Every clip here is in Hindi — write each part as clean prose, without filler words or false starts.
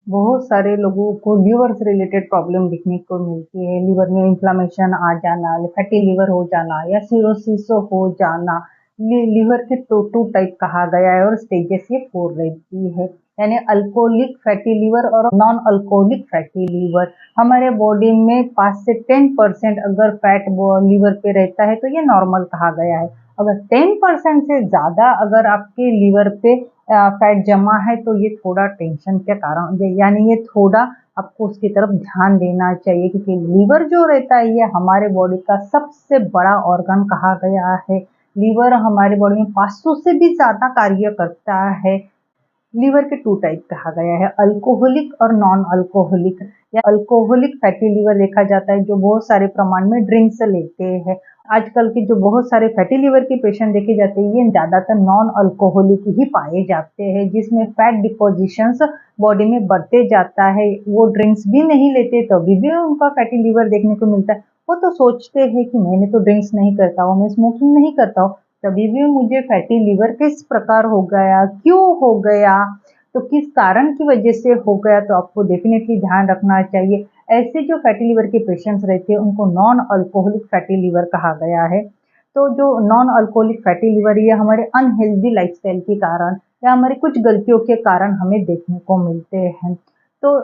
बहुत सारे लोगों को लिवर से रिलेटेड प्रॉब्लम दिखने को मिलती है। लिवर में इन्फ्लेमेशन आ जाना, फैटी लिवर हो जाना या सिरोसिस हो जाना। लिवर के टू टाइप कहा गया है और स्टेजेस ये 4 रहती है, यानी अल्कोहलिक फैटी लिवर और नॉन अल्कोहलिक फैटी लिवर। हमारे बॉडी में 5 से 10% अगर फैट लिवर पे रहता है तो ये नॉर्मल कहा गया है। अगर 10% से ज्यादा अगर आपके लिवर पे फैट जमा है तो ये थोड़ा टेंशन के कारण, यानी ये थोड़ा आपको उसकी तरफ ध्यान देना चाहिए, क्योंकि लीवर जो रहता है ये हमारे बॉडी का सबसे बड़ा ऑर्गन कहा गया है। लीवर हमारे बॉडी में 500 से भी ज्यादा कार्य करता है। लीवर के 2 टाइप कहा गया है, अल्कोहलिक और नॉन अल्कोहलिक। या अल्कोहलिक फैटी लीवर देखा जाता है जो बहुत सारे प्रमाण में ड्रिंक्स लेते हैं। आजकल के जो बहुत सारे फैटी लीवर के पेशेंट देखे जाते हैं ये ज्यादातर नॉन अल्कोहलिक ही पाए जाते हैं, जिसमें फैट डिपोजिशंस बॉडी में बढ़ते जाता है। वो ड्रिंक्स भी नहीं लेते तभी भी उनका फैटी लीवर देखने को मिलता है। वो तो सोचते हैं कि मैंने तो ड्रिंक्स नहीं करता हूँ, मैं स्मोकिंग नहीं करता हूँ, तभी भी मुझे फैटी लिवर किस प्रकार हो गया, क्यों हो गया, तो किस कारण की वजह से हो गया, तो आपको डेफिनेटली ध्यान रखना चाहिए। ऐसे जो फैटी लिवर के पेशेंट्स रहते हैं उनको नॉन अल्कोहलिक फैटी लिवर कहा गया है। तो जो नॉन अल्कोहलिक फैटी लिवर ये हमारे अनहेल्दी लाइफस्टाइल के कारण या हमारी कुछ गलतियों के कारण हमें देखने को मिलते हैं। तो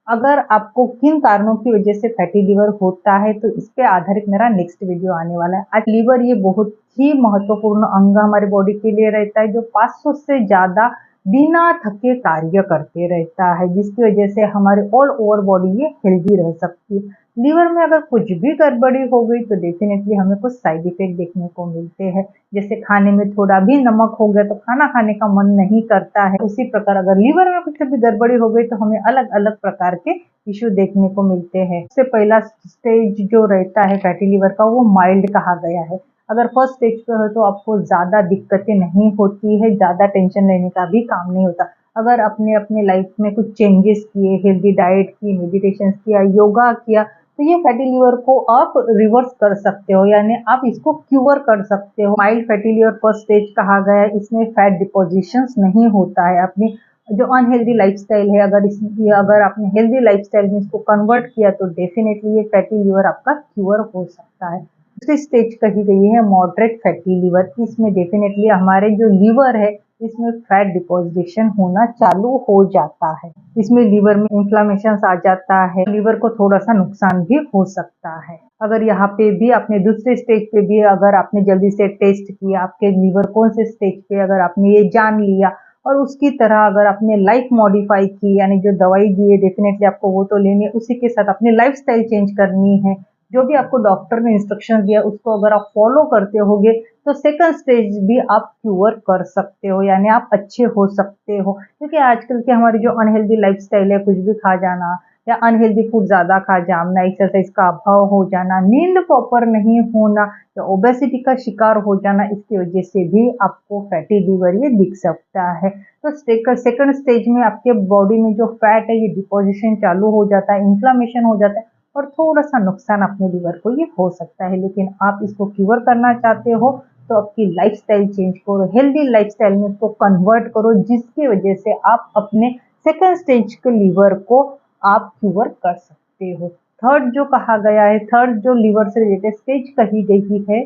अगर आपको किन कारणों की वजह से फैटी लिवर होता है तो इस पे आधारित मेरा नेक्स्ट वीडियो आने वाला है। आज लिवर ये बहुत ही महत्वपूर्ण अंग हमारे बॉडी के लिए रहता है, जो 500 से ज्यादा बिना थके कार्य करते रहता है, जिसकी वजह से हमारे ऑल ओवर बॉडी ये हेल्दी रह सकती है। लीवर में अगर कुछ भी गड़बड़ी हो गई तो डेफिनेटली हमें कुछ साइड इफेक्ट देखने को मिलते हैं। जैसे खाने में थोड़ा भी नमक हो गया तो खाना खाने का मन नहीं करता है, उसी प्रकार अगर लीवर में कुछ भी गड़बड़ी हो गई तो हमें अलग अलग प्रकार के इश्यू देखने को मिलते हैं। सबसे पहला स्टेज जो रहता है फैटी लिवर का वो माइल्ड कहा गया है। अगर फर्स्ट स्टेज पे हो तो आपको ज्यादा दिक्कतें नहीं होती है, ज्यादा टेंशन लेने का भी काम नहीं होता। अगर अपने अपने लाइफ में कुछ चेंजेस किए, हेल्दी डाइट की, मेडिटेशन किया, योगा किया, तो ये फैटी लिवर को आप रिवर्स कर सकते हो, यानी आप इसको क्यूर कर सकते हो। Mild fatty liver first stage कहा गया है, इसमें फैट डिपोजिशंस नहीं होता है। अपनी जो अनहेल्दी लाइफस्टाइल है, अगर आपने हेल्दी लाइफस्टाइल में इसको कन्वर्ट किया तो डेफिनेटली ये फैटी लिवर आपका क्यूर हो सकता है। दूसरी स्टेज कही गई है मॉडरेट फैटी लिवर। इसमें डेफिनेटली हमारे जो लिवर है इसमें फैट डिपोजिशन होना चालू हो जाता है। इसमें लीवर में इन्फ्लामेशन आ जाता है, लीवर को थोड़ा सा नुकसान भी हो सकता है। अगर यहाँ पे भी आपने दूसरे स्टेज पे भी अगर आपने जल्दी से टेस्ट किया, आपके लीवर कौन से स्टेज पे अगर आपने ये जान लिया और उसकी तरह अगर आपने लाइफ मॉडिफाई की, यानी जो दवाई दी है डेफिनेटली आपको वो तो लेनी है, उसी के साथ अपनी लाइफ स्टाइल चेंज करनी है। जो भी आपको डॉक्टर ने इंस्ट्रक्शन दिया उसको अगर आप फॉलो करते होगे तो सेकंड स्टेज भी आप क्यूर कर सकते हो, यानी आप अच्छे हो सकते हो। क्योंकि आजकल के हमारी जो अनहेल्दी लाइफस्टाइल है, कुछ भी खा जाना या अनहेल्दी फूड ज्यादा खा जाना, एक्सरसाइज का अभाव हो जाना, नींद प्रॉपर नहीं होना या ओबेसिटी का शिकार हो जाना, इसकी वजह से भी आपको फैटी लिवर ये दिख सकता है। तो सेकंड स्टेज में आपके बॉडी में जो फैट है ये डिपोजिशन चालू हो जाता है, इन्फ्लामेशन हो जाता है और थोड़ा सा नुकसान अपने लिवर को ये हो सकता है। लेकिन आप इसको क्यूर करना चाहते हो तो आपकी लाइफस्टाइल चेंज करो, हेल्दी लाइफस्टाइल में इसको कन्वर्ट करो, जिसकी वजह से आप अपने सेकंड स्टेज के लिवर को आप क्यूर कर सकते हो। थर्ड जो कहा गया है, थर्ड जो लिवर से रिलेटेड स्टेज कही गई है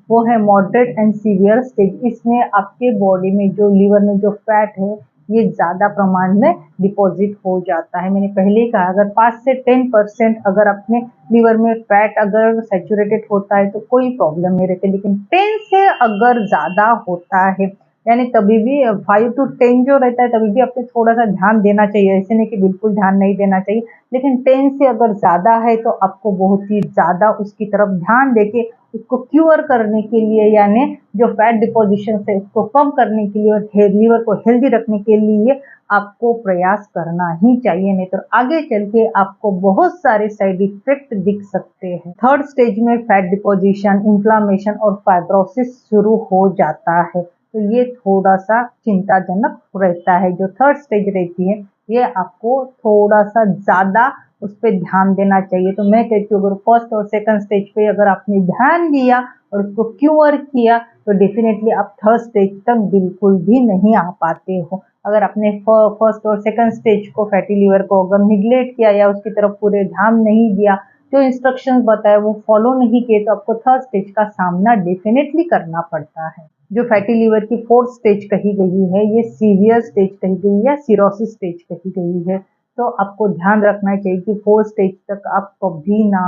वो है मॉडरेट एंड सीवियर स्टेज। इसमें आपके बॉडी में जो लिवर में जो फैट है ये ज्यादा प्रमाण में डिपॉजिट हो जाता है। मैंने पहले ही कहा अगर 5 से 10% अगर अपने लिवर में फैट अगर सैचुरेटेड होता है तो कोई प्रॉब्लम नहीं रहती, लेकिन 10 से अगर ज्यादा होता है यानी तभी भी 5 to 10 जो रहता है तभी भी आपको थोड़ा सा ध्यान देना चाहिए। ऐसे नहीं कि बिल्कुल ध्यान नहीं देना चाहिए, लेकिन 10 से अगर ज्यादा है तो आपको बहुत ही ज्यादा उसकी तरफ ध्यान देके उसको क्यूर करने के लिए, यानी जो फैट डिपोजिशन है उसको कम करने के लिए और लीवर को हेल्दी रखने के लिए आपको प्रयास करना ही चाहिए, नहीं तो आगे चल के आपको बहुत सारे साइड इफेक्ट दिख सकते हैं। थर्ड स्टेज में फैट डिपोजिशन, इन्फ्लामेशन और फाइब्रोसिस शुरू हो जाता है, तो ये थोड़ा सा चिंताजनक रहता है। जो थर्ड स्टेज रहती है ये आपको थोड़ा सा ज्यादा उस पर ध्यान देना चाहिए। तो मैं कहती हूँ अगर फर्स्ट और सेकंड स्टेज पे अगर आपने ध्यान दिया और उसको क्यूर किया तो डेफिनेटली आप थर्ड स्टेज तक बिल्कुल भी नहीं आ पाते हो। अगर आपने फर्स्ट और सेकंड स्टेज को फैटी लीवर को अगर निगलेक्ट किया या उसकी तरफ पूरे ध्यान नहीं दिया, जो इंस्ट्रक्शंस बताए वो फॉलो नहीं किए, तो आपको थर्ड स्टेज का सामना डेफिनेटली करना पड़ता है। जो फैटी लीवर की फोर्थ स्टेज कही गई है, ये सीवियर स्टेज कही गई है या सिरोसिस स्टेज कही गई है। तो आपको ध्यान रखना चाहिए कि फोर्थ स्टेज तक आप कभी ना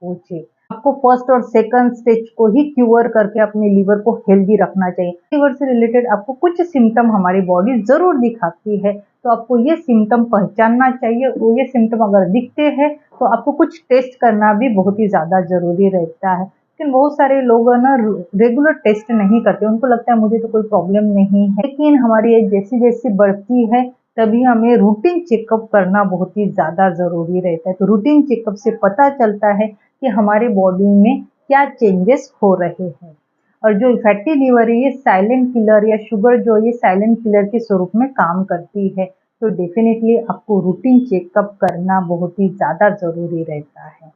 पहुंचे। आपको फर्स्ट और सेकंड स्टेज को ही क्यूर करके अपने लीवर को हेल्दी रखना चाहिए। लीवर से रिलेटेड आपको कुछ सिम्टम हमारी बॉडी जरूर दिखाती है, तो आपको ये सिम्टम पहचानना चाहिए। वो ये सिम्टम अगर दिखते हैं तो आपको कुछ टेस्ट करना भी बहुत ही ज्यादा जरूरी रहता है। लेकिन बहुत सारे लोग ना रेगुलर टेस्ट नहीं करते, उनको लगता है मुझे तो कोई प्रॉब्लम नहीं है। लेकिन हमारी एज जैसी जैसी बढ़ती है तभी हमें रूटीन चेकअप करना बहुत ही ज्यादा जरूरी रहता है। तो रूटीन चेकअप से पता चलता है कि हमारी बॉडी में क्या चेंजेस हो रहे हैं। और जो फैटी लीवर है ये साइलेंट किलर या शुगर जो ये साइलेंट किलर के स्वरूप में काम करती है। तो डेफिनेटली आपको रूटीन चेकअप करना बहुत ही ज्यादा जरूरी रहता है।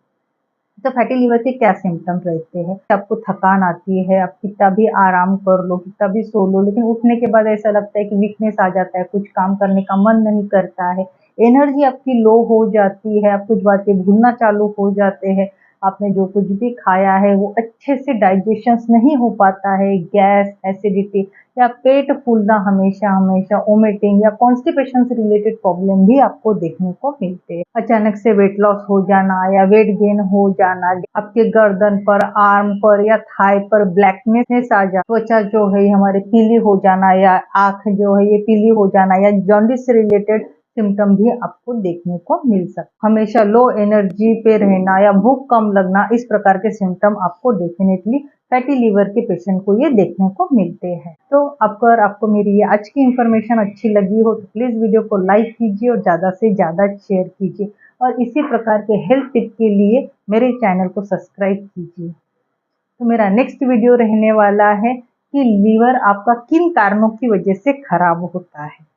तो फैटी लीवर के क्या सिम्टम्स रहते हैं? आपको थकान आती है, आप कितना भी आराम कर लो, कितना भी सो लो, लेकिन उठने के बाद ऐसा लगता है कि वीकनेस आ जाता है, कुछ काम करने का मन नहीं करता है, एनर्जी आपकी लो हो जाती है, आप कुछ बातें भूलना चालू हो जाते हैं, आपने जो कुछ भी खाया है वो अच्छे से डाइजेशन नहीं हो पाता है, गैस, एसिडिटी या पेट फूलना हमेशा हमेशा, वोमिटिंग या कॉन्स्टिपेशन से रिलेटेड प्रॉब्लम भी आपको देखने को मिलते हैं। अचानक से वेट लॉस हो जाना या वेट गेन हो जाना, आपके गर्दन पर, आर्म पर या थाई पर ब्लैकनेस आ जाना, त्वचा जो है हमारे पीली हो जाना या आंख जो है ये पीली हो जाना या जॉन्डिस से रिलेटेड सिम्टम भी आपको देखने को मिल सकता है। हमेशा लो एनर्जी पे रहना या भूख कम लगना, इस प्रकार के सिम्टम आपको डेफिनेटली फैटी लीवर के पेशेंट को ये देखने को मिलते हैं। तो अगर आपको मेरी ये आज की इंफॉर्मेशन अच्छी लगी हो तो प्लीज वीडियो को लाइक कीजिए और ज्यादा से ज्यादा शेयर कीजिए और इसी प्रकार के हेल्थ टिप के लिए मेरे चैनल को सब्सक्राइब कीजिए। तो मेरा नेक्स्ट वीडियो रहने वाला है कि लीवर आपका किन कारणों की वजह से खराब होता है।